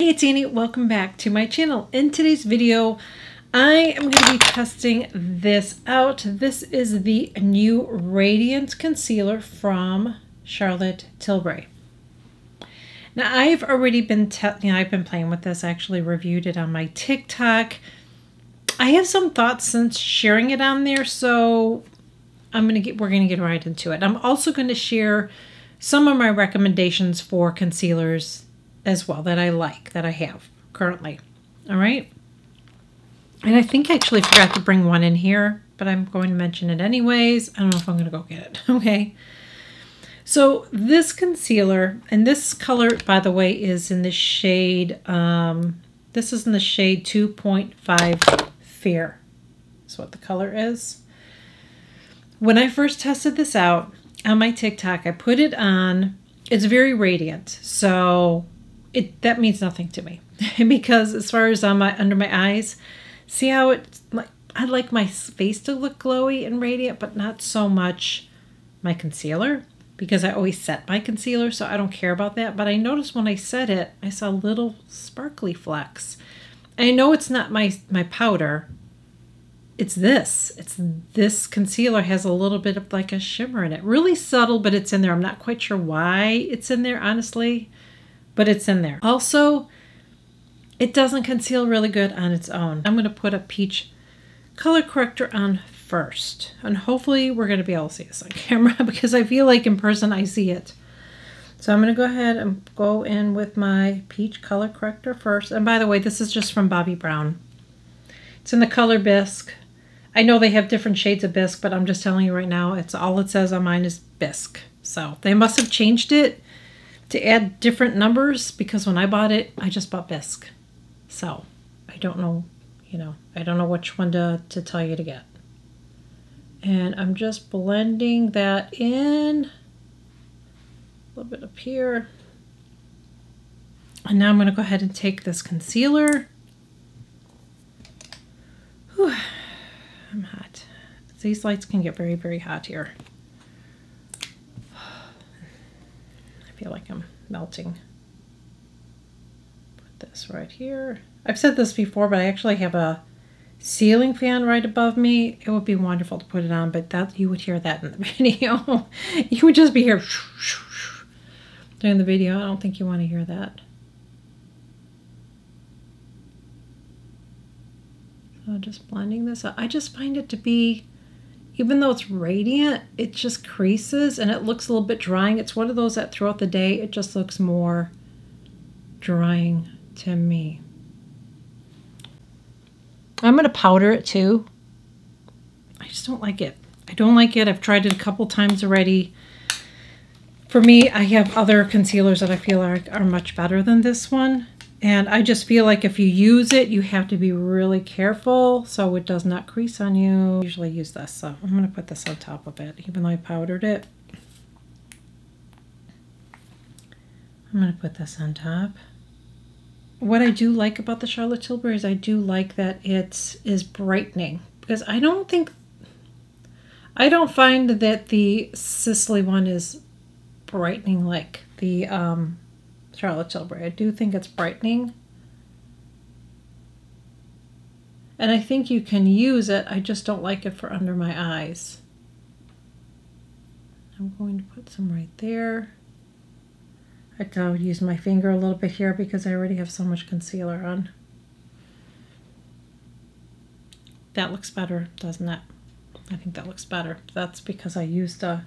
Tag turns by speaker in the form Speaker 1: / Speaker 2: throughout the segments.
Speaker 1: Hey, it's Annie. Welcome back to my channel. In today's video, I am going to be testing this out. This is the new Radiant Concealer from Charlotte Tilbury. Now, I've already been, I've been playing with this. I actually reviewed it on my TikTok. I have some thoughts since sharing it on there, so we're going to get right into it. I'm also going to share some of my recommendations for concealers as well that I like, that I have currently. All right. And I think I actually forgot to bring one in here, but I'm going to mention it anyways. I don't know if I'm going to go get it. Okay. So this concealer, and this color, by the way, is in the shade, this is in the shade 2.5 Fair. That's what the color is. When I first tested this out on my TikTok, I put it on. It's very radiant, so that means nothing to me because as far as under my eyes, see how it's like, I like my face to look glowy and radiant, but not so much my concealer, because I always set my concealer, so I don't care about that. But I noticed when I set it, I saw little sparkly flecks. I know it's not my powder. It's this concealer has a little bit of like a shimmer in it. Really subtle, but it's in there. I'm not quite sure why it's in there, honestly, but it's in there. Also, it doesn't conceal really good on its own. I'm going to put a peach color corrector on first, and hopefully we're going to be able to see this on camera because I feel like in person I see it. So I'm going to go ahead and go in with my peach color corrector first. And by the way, this is just from Bobbi Brown. It's in the color Bisque. I know they have different shades of Bisque, but I'm just telling you right now, it's all it says on mine is Bisque. So they must have changed it to add different numbers, because when I bought it, I just bought Bisque. So I don't know, I don't know which one to tell you to get. And I'm just blending that in. A little bit up here. And now I'm going to go ahead and take this concealer. Whew, I'm hot. These lights can get very, very hot here. I feel like I'm melting. Put this right here. I've said this before, but I actually have a ceiling fan right above me. It would be wonderful to put it on, but that you would hear that in the video. You would just be here during the video. I don't think you want to hear that. So just blending this out. I just find it to be, even though it's radiant, it just creases and it looks a little bit drying. It's one of those that throughout the day, it just looks more drying to me. I'm going to powder it too. I just don't like it. I don't like it. I've tried it a couple times already. For me, I have other concealers that I feel are much better than this one. And I just feel like if you use it, you have to be really careful so it does not crease on you. I usually use this, so I'm going to put this on top of it, even though I powdered it. I'm going to put this on top. What I do like about the Charlotte Tilbury is I do like that it is brightening, because I don't find that the Sicily one is brightening like the Charlotte Tilbury. I do think it's brightening, and I think you can use it. I just don't like it for under my eyes. I'm going to put some right there. I would use my finger a little bit here because I already have so much concealer on. That looks better, doesn't it? I think that looks better. That's because I used the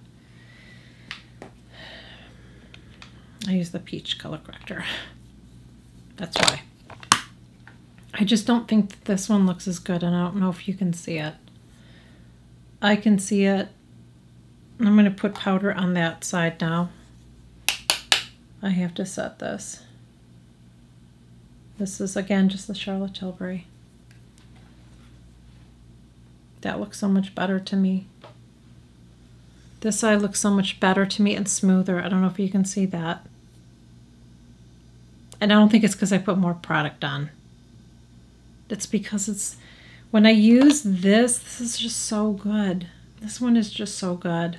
Speaker 1: peach color corrector. That's why. I just don't think that this one looks as good, and I don't know if you can see it. I can see it. I'm going to put powder on that side now. I have to set this. This is, again, just the Charlotte Tilbury. That looks so much better to me. This side looks so much better to me and smoother. I don't know if you can see that. And I don't think it's because I put more product on. It's because when I use this is just so good. This one is just so good.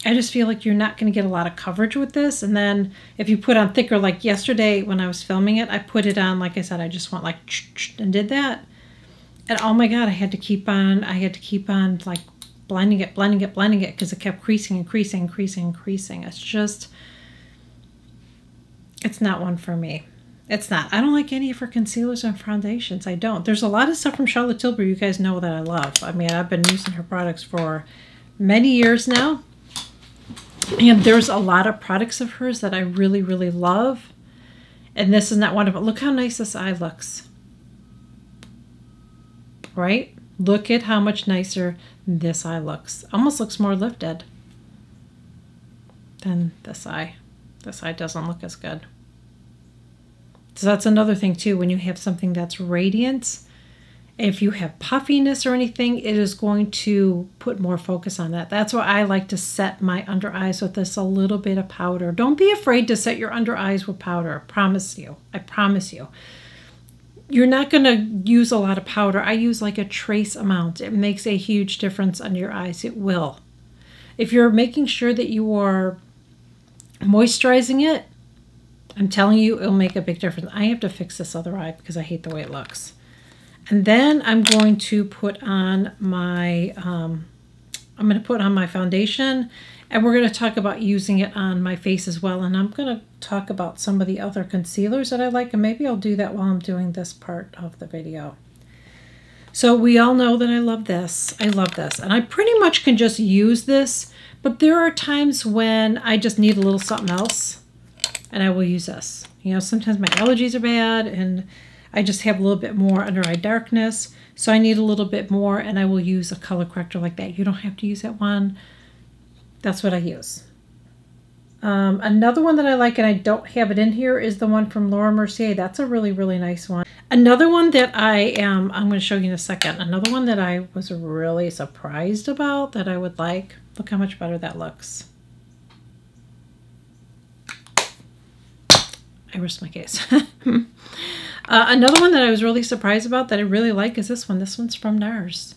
Speaker 1: I just feel like you're not going to get a lot of coverage with this. And then if you put on thicker, like yesterday when I was filming it, I put it on, like I said, I just went like and did that. And oh my God, I had to keep on like blending it because it kept creasing and creasing and creasing and creasing. It's just, it's not one for me. It's not. I don't like any of her concealers and foundations. I don't. There's a lot of stuff from Charlotte Tilbury you guys know that I love. I mean, I've been using her products for many years now. And there's a lot of products of hers that I really, really love. And this is not one of them. Look how nice this eye looks. Right? Look at how much nicer this eye looks. Almost looks more lifted than this eye. This eye doesn't look as good. So that's another thing too. When you have something that's radiant, if you have puffiness or anything, it is going to put more focus on that. That's why I like to set my under eyes with this a little bit of powder. Don't be afraid to set your under eyes with powder. I promise you. I promise you. You're not going to use a lot of powder. I use like a trace amount. It makes a huge difference under your eyes. It will. If you're making sure that you are moisturizing it, I'm telling you, it'll make a big difference. I have to fix this other eye because I hate the way it looks. And then I'm going to put on my, foundation, and we're going to talk about using it on my face as well. And I'm going to talk about some of the other concealers that I like, and maybe I'll do that while I'm doing this part of the video. So we all know that I love this. I love this. And I pretty much can just use this, but there are times when I just need a little something else, and I will use this. You know, sometimes my allergies are bad, and I just have a little bit more under eye darkness, so I need a little bit more, and I will use a color corrector like that. You don't have to use that one. That's what I use. Another one that I like, and I don't have it in here, is the one from Laura Mercier. That's a really, really nice one. Another one that I'm going to show you in a second. Another one that I was really surprised about that I would like. Look how much better that looks. I risked my case. Another one that I was really surprised about that I really like is this one. This one's from NARS.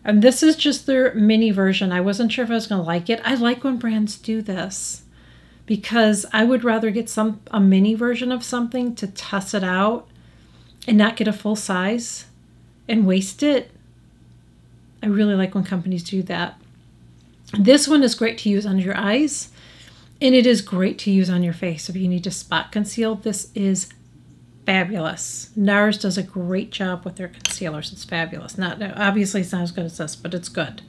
Speaker 1: And this is just their mini version. I wasn't sure if I was going to like it. I like when brands do this because I would rather get a mini version of something to test it out and not get a full size and waste it. I really like when companies do that. This one is great to use under your eyes, and it is great to use on your face. If you need to spot conceal, this is fabulous. NARS does a great job with their concealers. It's fabulous. Obviously it's not as good as this, but it's good.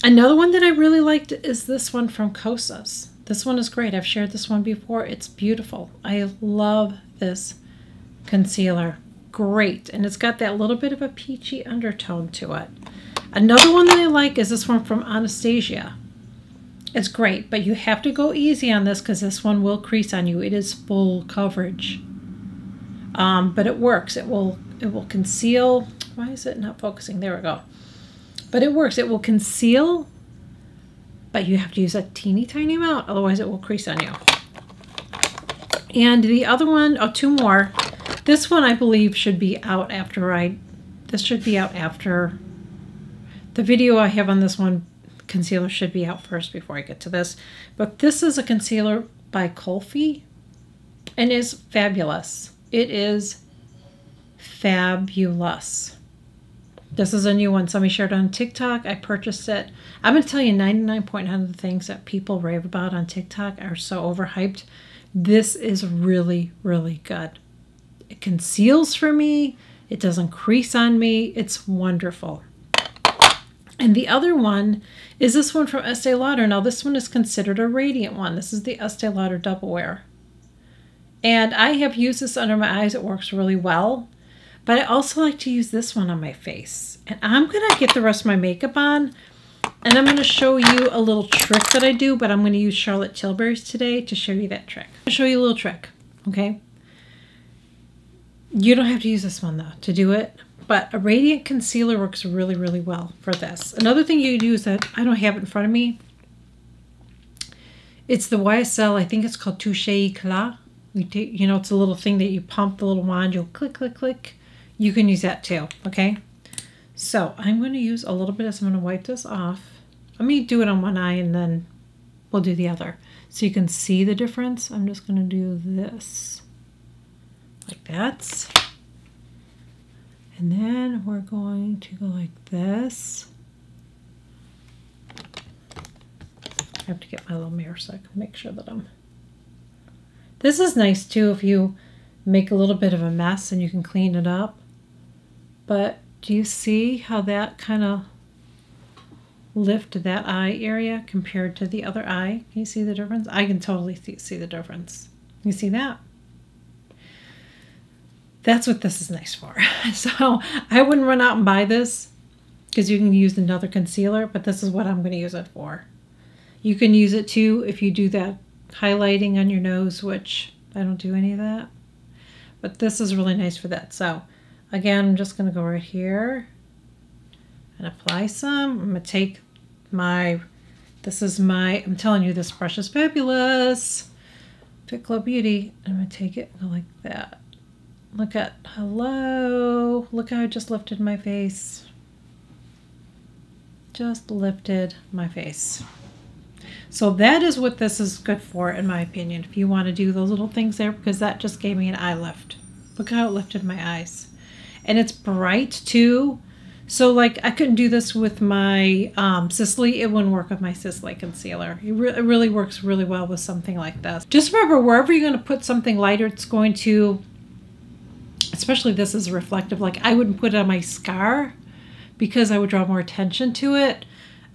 Speaker 1: Another one that I really liked is this one from COSA's. This one is great. I've shared this one before. It's beautiful. I love this concealer. Great. And it's got that little bit of a peachy undertone to it. Another one that I like is this one from Anastasia. It's great, but you have to go easy on this because this one will crease on you. It is full coverage. But it works. It will conceal. Why is it not focusing? There we go. But it works. It will conceal, but you have to use a teeny tiny amount, otherwise it will crease on you. And the other one, oh, two more. This one I believe should be out after this should be out after the video I have on this one. Concealer should be out first before I get to this. But this is a concealer by Kofi, and is fabulous. It is fabulous. This is a new one. Somebody shared on TikTok. I purchased it. I'm going to tell you 99.9% of the things that people rave about on TikTok are so overhyped. This is really, really good. It conceals for me. It doesn't crease on me. It's wonderful. And the other one is this one from Estee Lauder. Now this one is considered a radiant one. This is the Estee Lauder Double Wear. And I have used this under my eyes. It works really well. But I also like to use this one on my face. And I'm going to get the rest of my makeup on. And I'm going to show you a little trick that I do. But I'm going to use Charlotte Tilbury's today to show you that trick. I'll show you a little trick. Okay? You don't have to use this one though to do it. But a radiant concealer works really, really well for this. Another thing you do is that I don't have it in front of me. It's the YSL. I think it's called Touche Eclat. You know, it's a little thing that you pump the little wand. You'll click, click, click. You can use that too, okay? So I'm going to use a little bit. I'm going to wipe this off. Let me do it on one eye and then we'll do the other. So you can see the difference. I'm just going to do this like that. And then we're going to go like this. I have to get my little mirror so I can make sure that I'm... This is nice too if you make a little bit of a mess and you can clean it up. But do you see how that kind of lift that eye area compared to the other eye? Can you see the difference? I can totally see the difference. You see that? That's what this is nice for. So I wouldn't run out and buy this because you can use another concealer, but this is what I'm going to use it for. You can use it too if you do that highlighting on your nose, which I don't do any of that. But this is really nice for that. So again, I'm just going to go right here and apply some. I'm going to take my, I'm telling you, this brush is fabulous. Fit Glow Beauty. I'm going to take it and go like that. Look at, hello. Look how I just lifted my face. Just lifted my face. So that is what this is good for, in my opinion. If you want to do those little things there, because that just gave me an eye lift. Look how it lifted my eyes. And it's bright too. So like I couldn't do this with my Sisley. It wouldn't work with my Sisley concealer. It really works really well with something like this. Just remember, wherever you're going to put something lighter, it's going to, especially this is reflective. Like I wouldn't put it on my scar because I would draw more attention to it.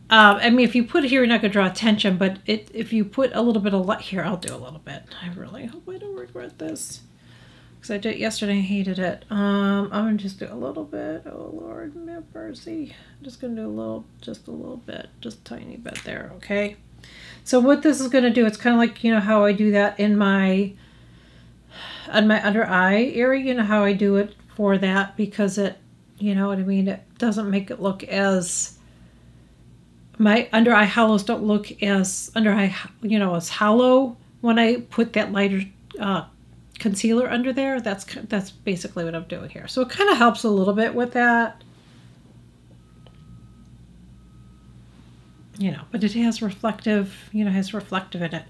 Speaker 1: I mean, if you put it here, you're not going to draw attention, but if you put a little bit of light here, I'll do a little bit. I really hope I don't regret this. Because I did it yesterday and hated it. I'm going to just do a little bit. Oh, Lord, have mercy. I'm just going to do just a little bit, just a tiny bit there, okay? So what this is going to do, it's kind of like, you know, how I do that on my under eye area, you know, how I do it for that, because it, you know what I mean, it doesn't make it look as... My under eye hollows don't look as you know, as hollow when I put that lighter concealer under there. That's basically what I'm doing here. So it kind of helps a little bit with that, you know. But it has reflective, you know, has reflective in it.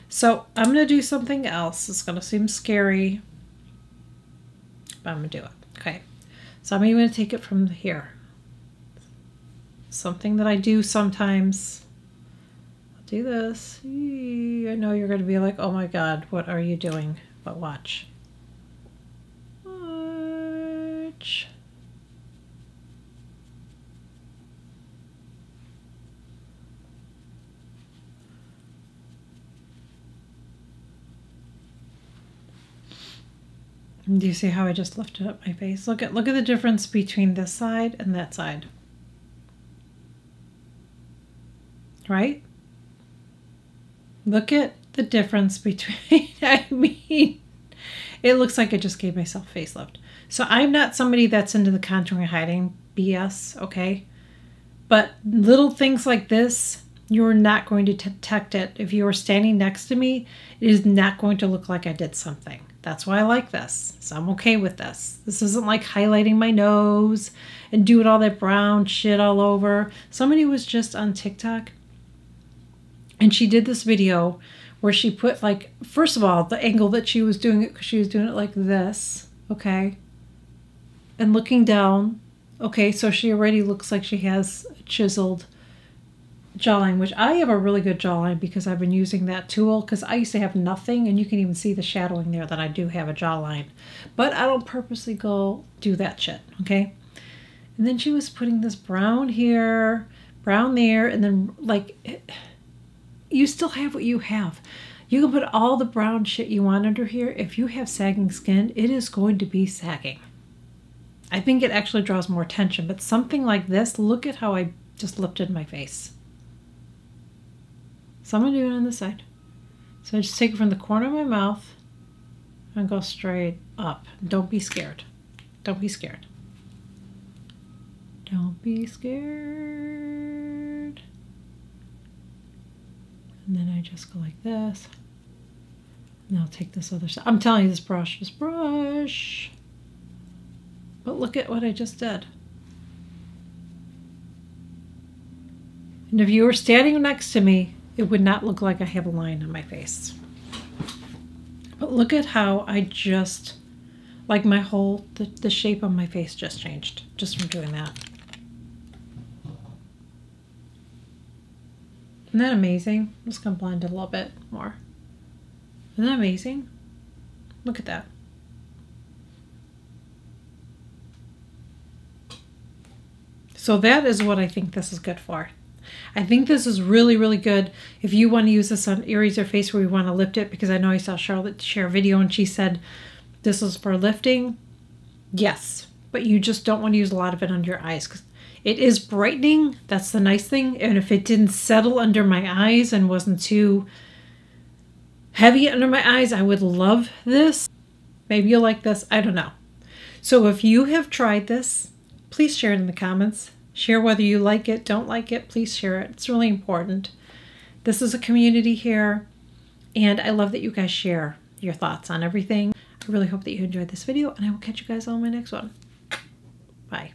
Speaker 1: So I'm gonna do something else. It's gonna seem scary, but I'm gonna do it. Okay. So I'm even gonna take it from here. Something that I do sometimes. I'll do this. I know you're going to be like, oh my God, what are you doing? But watch. Watch. Do you see how I just lifted up my face? Look at the difference between this side and that side. Right? Look at the difference between, I mean, it looks like I just gave myself a facelift. So I'm not somebody that's into the contouring hiding BS, okay? But little things like this, you're not going to detect it. If you are standing next to me, it is not going to look like I did something. That's why I like this. So I'm okay with this. This isn't like highlighting my nose and doing all that brown shit all over. Somebody was just on TikTok, and she did this video where she put, like, first of all, the angle that she was doing it, because she was doing it like this, okay? And looking down, okay, so she already looks like she has a chiseled jawline, which I have a really good jawline because I've been using that tool, because I used to have nothing, and you can even see the shadowing there that I do have a jawline. But I don't purposely go do that shit, okay? And then she was putting this brown here, brown there, and then, like... you still have what you have. You can put all the brown shit you want under here. If you have sagging skin, it is going to be sagging. I think it actually draws more attention, but something like this, look at how I just lifted my face. So I'm going to do it on this side. So I just take it from the corner of my mouth and go straight up. Don't be scared. Don't be scared. Don't be scared. And then I just go like this. And I'll take this other side. I'm telling you, this brush. But look at what I just did. And if you were standing next to me, it would not look like I have a line on my face. But look at how I just, like my whole, the shape of my face just changed just from doing that. Isn't that amazing? I'm just going to blend it a little bit more. Isn't that amazing? Look at that. So that is what I think this is good for. I think this is really, really good if you want to use this on areas of your face where you want to lift it, because I know I saw Charlotte share a video and she said this is for lifting. Yes, but you just don't want to use a lot of it under your eyes because it is brightening. That's the nice thing. And if it didn't settle under my eyes and wasn't too heavy under my eyes, I would love this. Maybe you'll like this. I don't know. So if you have tried this, please share it in the comments. Share whether you like it, don't like it. Please share it. It's really important. This is a community here, and I love that you guys share your thoughts on everything. I really hope that you enjoyed this video, and I will catch you guys on my next one. Bye.